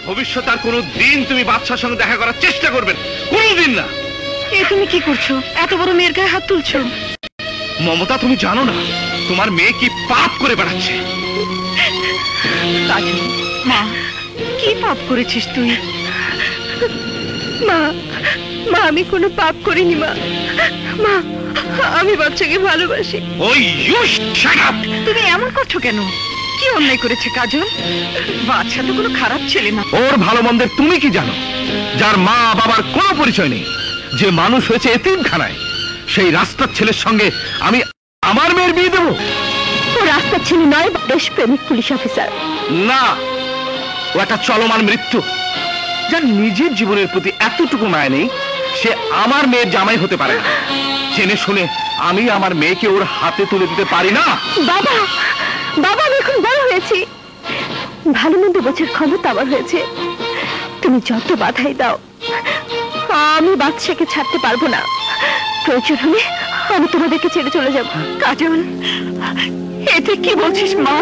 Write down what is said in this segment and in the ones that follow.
ভবিষ্যতে আর কোনোদিন তুমি বাদশার সঙ্গে দেখা করার চেষ্টা করবেন, কোনোদিন না। এ তুমি কি করছো? এত বড় মেয়ের গায়ে হাত তুলছো? মমতা, তুমি জানো না তোমার মেয়ে কি পাপ করে বেড়াচ্ছে। কাজল, মা, কি পাপ করেছিস তুই? মা, মা, আমি কোনো পাপ করিনি মা। মা, আমি বাচ্চাকে ভালোবাসি। ওই ইউ শাট আপ! তুমি এমন করছো কেন? কি অন্যায় করেছে কাজল? বাচ্চা তো কোনো খারাপ ছেলে না। ওর ভালো মন্দের তুমি কি জানো? যার মা বাবার কোনো পরিচয় নেই, যে মানুষ হয়েছে এতিমখানায়, সেই রাস্তার ছেলের সঙ্গে আমি আমার মেয়ের বিয়ে দেবো? ও রাস্তার ছেলে নয়, দেশপ্রেমিক পুলিশ অফিসার। না, ও একটা চলমান মৃত্যু। যার নিজের জীবনের প্রতি এতটুকু মায়া নেই, সে আমার মেয়ের জামাই হতে পারে না। জেনে শুনে আমি আমার মেয়েকে ওর হাতে তুলে দিতে পারি না। বাবা, বাবা, আমি এখন বড় হয়েছি, ভালো মন্দ বোঝার ক্ষমতা আমার হয়েছে। তুমি যত বাধাই দাও, আমি বাচ্চাকে ছাড়তে পারবো না। প্রয়োজন হলে আমি তোমাদেরকে ছেড়ে চলে যাব। কাজল, এতে কি বলছিস মা?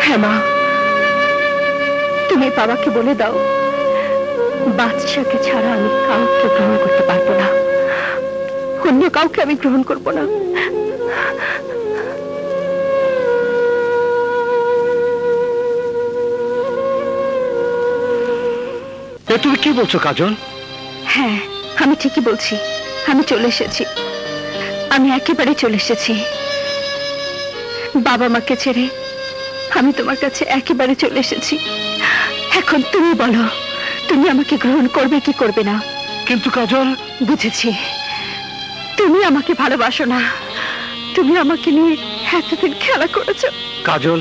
হ্যাঁ মা, তুমি বাবাকে বলে দাও, বাচ্চাকে ছাড়া আমি কাউকে গ্রহণ করতে পারবো না, অন্য কাউকে আমি গ্রহণ করবো না। তুমি কি বলছো কাজল? হ্যাঁ, আমি ঠিকই বলছি। আমি চলে এসেছি, আমি একেবারে চলে এসেছি। বাবা মাকে ছেড়ে আমি তোমার কাছে একেবারে চলে এসেছি। এখন তুমি বলো, তুমি আমাকে গ্রহণ করবে কি করবে না? কিন্তু কাজল, বুঝেছি তুমি আমাকে ভালোবাসো না। তুমি আমাকে নিয়ে এতদিন খেলা করেছো। কাজল,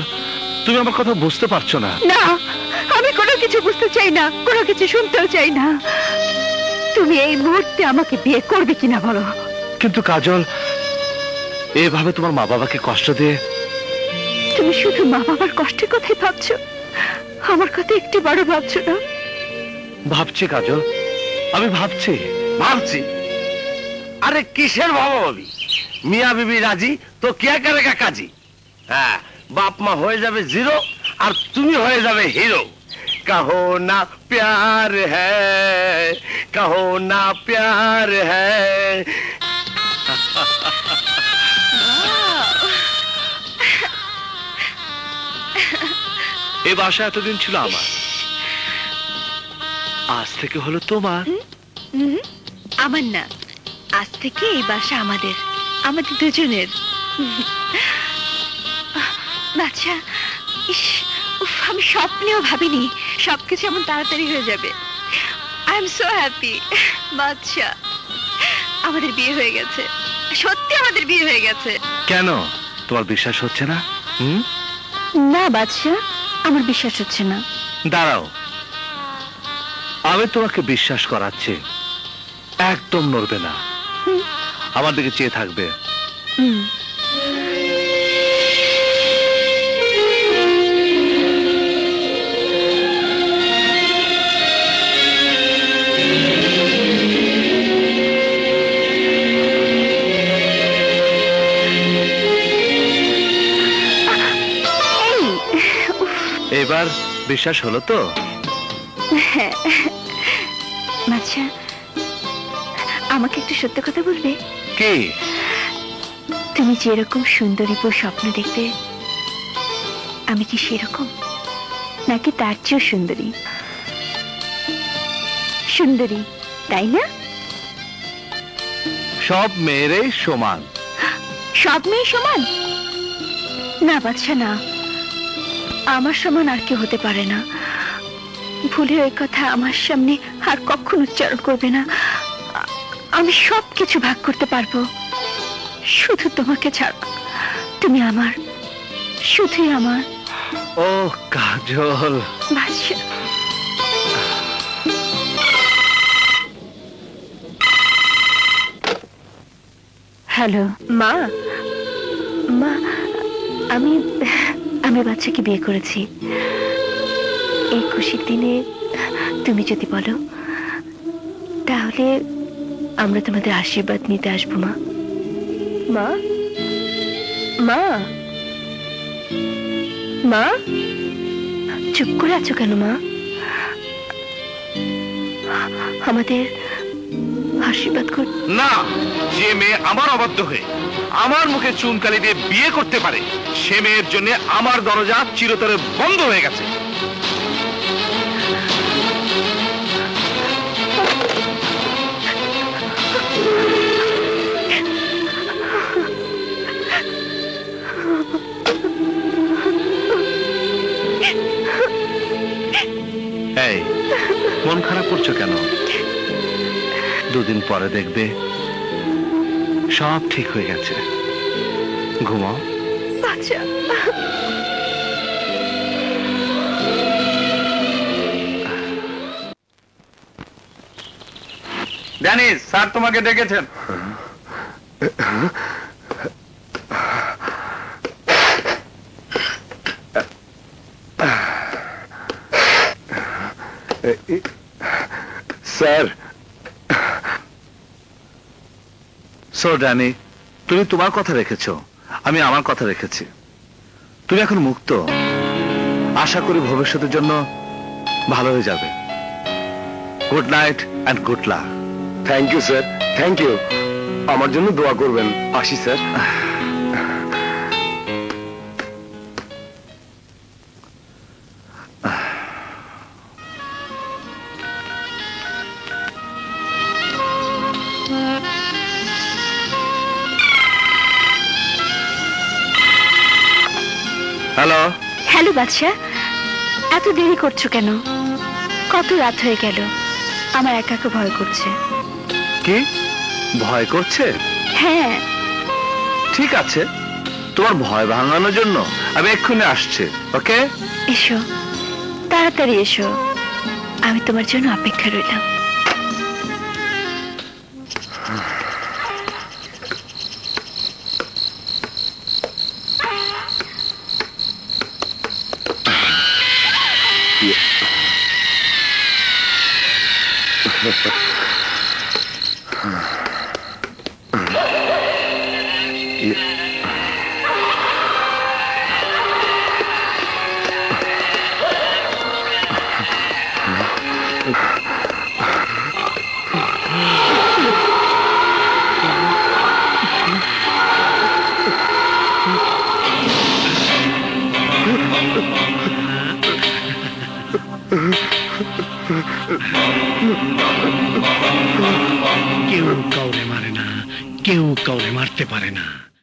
তুমি আমার কথা বুঝতে পারছো না। না, আমি কোনো কিছু বুঝতে চাই না, কোনো কিছু শুনতেও চাই না। তুমি এই মুহূর্তে আমাকে বিয়ে করবে কিনা বলো। কিন্তু কাজল, এভাবে তোমার মা বাবাকে কষ্ট দিয়ে। তুমি শুধু মা বাবার কষ্টের কথাই ভাবছো, আমার কথা একটু বড় ভাবছো না? ভাবছি কাজল, আমি ভাবছি। আরে কিসের ভাবাভাবি? মিয়া বিবি রাজি তো কে করেগা কাজী। হ্যাঁ, বাপ মা হয়ে যাবে জিরো, আর তুমি হয়ে যাবে হিরো। कहो ना प्यार है, कहो ना प्यार है। এই বাসা এতদিন ছিল আমার, আজ থেকে হলো তোমার। আমার না, আজ থেকে এই বাসা আমাদের, আমাদের দুজনের। বাচ্চা, ইস, উফ, আমি স্বপ্নেও ভাবিনি সবকিছু এমন তাড়াতাড়ি হয়ে যাবে। I am so happy. বাচ্চা, আমাদের বিয়ে হয়ে গেছে, সত্যি আমাদের বিয়ে হয়ে গেছে। কেন তোমার বিশ্বাস হচ্ছে না? না বাদশা, আমার বিশ্বাস হচ্ছে না। দাঁড়াও, আমি তোমাকে বিশ্বাস করাচ্ছি। একদম নড়বে না, আমার দিকে চেয়ে থাকবে। এবার বিশ্বাস হলো তো? আচ্ছা, আমাকে একটু সত্য কথা বলবে? কি? তুমি যেরকম সুন্দরী বউ স্বপ্ন দেখতে, আমি কি সেরকম, নাকি তার চেয়েও সুন্দরী? সুন্দরী, তাই না? সব মেয়েরাই সমান। সব মেয়ে সমান না বাচ্চা, না, আমার সমান আর কেউ হতে পারে না। ভুলে ওই কথা আমার সামনে আর কখনো উচ্চারণ করবে না। আমি সবকিছু ভাগ করতে পারবো, শুধু তোমাকে ছাড়া। তুমি আমার, শুধুই আমার। ও কাজল, বাদশা। হ্যালো মা। মা, আমি বাচ্চাকে বিয়ে করেছি। এই খুশির দিনে তুমি যদি বলো, তাহলে আমরা তোমাদের আশীর্বাদ নিতে আসবো। মা, মা, মা, মা, চুপ করে আছো কেন মা? আমাদের আশীর্বাদ কর। না, যে মেয়ে আমার অবাধ্য হয়ে আমার মুখে চুনকালি দিয়ে বিয়ে করতে পারে সে মেয়ের জন্য আমার দরজা চিরতরে বন্ধ হয়ে গেছে। এই, মন খারাপ করছো কেন? দুদিন পরে দেখবে সব ঠিক হয়ে গেছে। ঘুমাও। আচ্ছা। ড্যানিস, স্যার তোমাকে ডেকেছেন। স্যার। সো ড্যানি, তুমি তোমার কথা রেখেছো, আমি আমার কথা রেখেছি। তুমি এখন মুক্ত। আশা করি ভবিষ্যতের জন্য ভালো হয়ে যাবে। Good night and good luck. Thank you sir, thank you. আমার জন্য দোয়া করবেন। আসি স্যার। হ্যালো। হ্যালো বাদশা, এত দেরি করছো কেন? কত রাত হয়ে গেল, আমার একা একা ভয় করছে। কি ভয় করছে? হ্যাঁ। ঠিক আছে, তোমার ভয় ভাঙানোর জন্য আমি এক্ষুনি আসছি। ওকে? এসো, তাড়াতাড়ি এসো, আমি তোমার জন্য অপেক্ষা রইলাম। কেউ কাউরে মারে না, কেউ কাউরে মারতে পারে না।